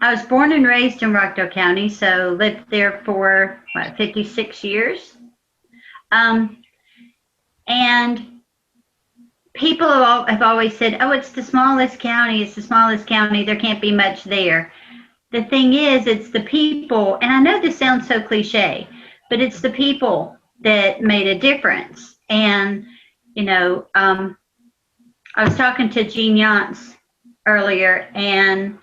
I was born and raised in Rockdale County, so lived there for, 56 years. Um, and people have always said, oh, it's the smallest county, it's the smallest county, there can't be much there. The thing is, it's the people, and I know this sounds so cliche, but it's the people that made a difference. And, I was talking to Jean Yance earlier, and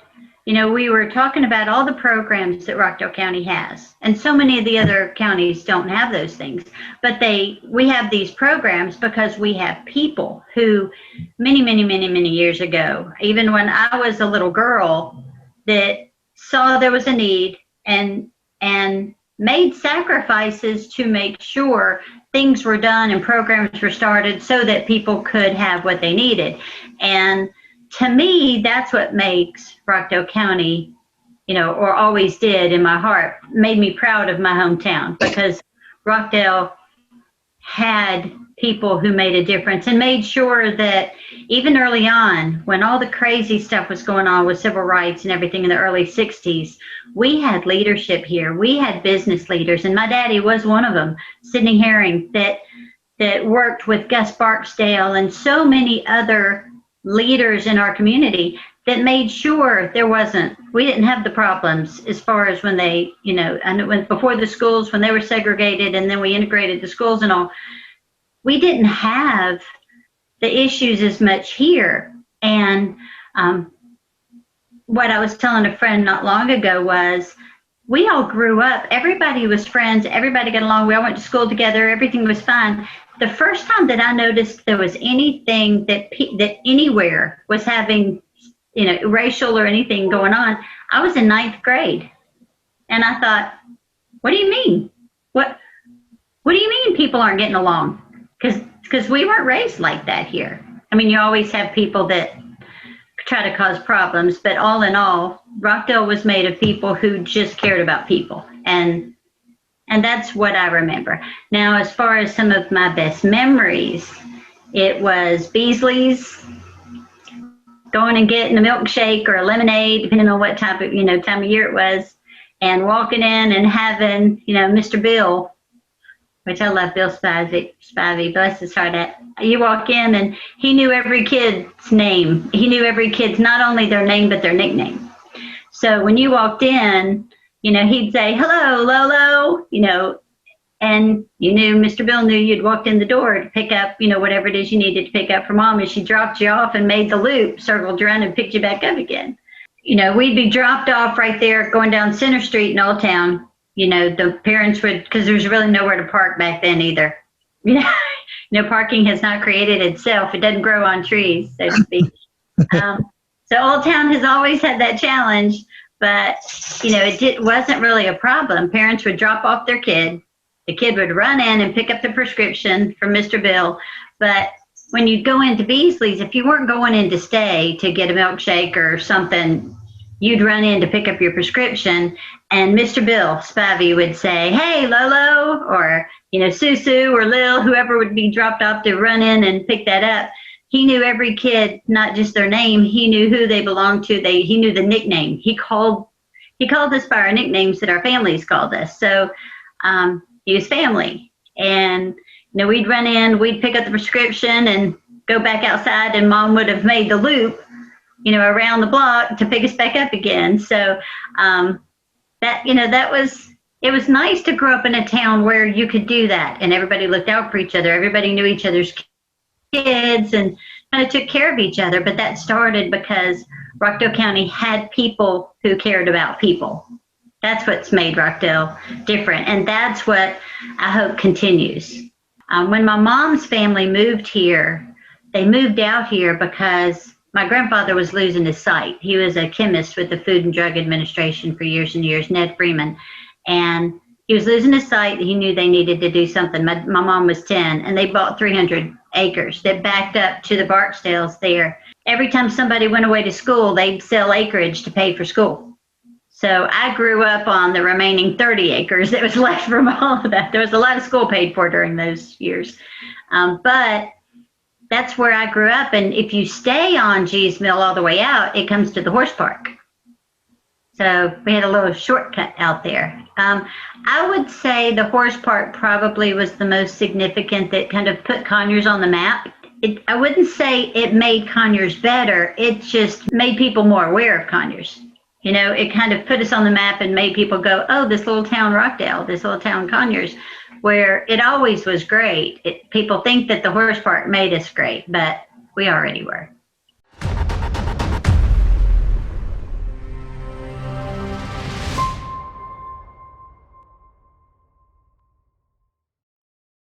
we were talking about all the programs that Rockdale County has, and so many of the other counties don't have those things. But we have these programs because we have people who, many, many, many, many years ago, even when I was a little girl, that saw there was a need and made sacrifices to make sure things were done and programs were started so that people could have what they needed. And to me, that's what makes Rockdale County, or always did in my heart, made me proud of my hometown, because Rockdale had people who made a difference and made sure that even early on, when all the crazy stuff was going on with civil rights and everything in the early 60s, we had leadership here. We had business leaders, and my daddy was one of them, Sidney Herring, that worked with Gus Barksdale and so many other leaders in our community that made sure we didn't have the problems as far as when they, and before the schools, when they were segregated and then we integrated the schools and all, we didn't have the issues as much here. And what I was telling a friend not long ago was, we all grew up, everybody was friends, everybody got along, we all went to school together, everything was fine. The first time that I noticed there was anything that anywhere was having, racial or anything going on, I was in 9th grade. And I thought, what do you mean? What do you mean people aren't getting along? Because we weren't raised like that here. I mean, you always have people that try to cause problems, but all in all, Rockdale was made of people who just cared about people. And that's what I remember. Now, as far as some of my best memories, it was Beasley's, going and getting a milkshake or a lemonade, depending on what time of year it was, and walking in and having, Mr. Bill, which I love Bill Spivey, bless his heart. You walk in and he knew every kid's name. He knew every kid's, not only their name, but their nickname. So when you walked in, he'd say, hello, Lolo, and Mr. Bill knew you'd walked in the door to pick up, whatever it is you needed to pick up for mom, and she dropped you off and made the loop, circled around and picked you back up again. We'd be dropped off right there going down Center Street in Old Town. The parents would, because there's really nowhere to park back then either. Parking has not created itself. It doesn't grow on trees, so to speak. So Old Town has always had that challenge, but, it wasn't really a problem. Parents would drop off their kid. The kid would run in and pick up the prescription from Mr. Bill. But when you'd go into Beasley's, if you weren't going in to stay to get a milkshake or something, you'd run in to pick up your prescription, and Mr. Bill Spivey would say, hey, Lolo, or, Susu or Lil, whoever would be dropped off to run in and pick that up. He knew every kid, not just their name. He knew who they belonged to. He knew the nickname. He called us by our nicknames that our families called us. So he was family. And, we'd run in, we'd pick up the prescription and go back outside, and mom would have made the loop, around the block to pick us back up again. So it was nice to grow up in a town where you could do that and everybody looked out for each other. Everybody knew each other's kids and kind of took care of each other. But that started because Rockdale County had people who cared about people. That's what's made Rockdale different. And that's what I hope continues. When my mom's family moved here, they moved out here because my grandfather was losing his sight. He was a chemist with the Food and Drug Administration for years and years, Ned Freeman. And he was losing his sight. He knew they needed to do something. My mom was 10, and they bought 300 acres that backed up to the Barksdales there. Every time somebody went away to school, they'd sell acreage to pay for school. So I grew up on the remaining 30 acres that was left from all of that. There was a lot of school paid for during those years. But that's where I grew up. And if you stay on G's Mill all the way out, it comes to the horse park. So we had a little shortcut out there. I would say the horse park probably was the most significant that kind of put Conyers on the map. I wouldn't say it made Conyers better. It just made people more aware of Conyers. You know, it kind of put us on the map and made people go, oh, this little town Rockdale, this little town Conyers, where it always was great. People think that the horse park made us great, but we already were.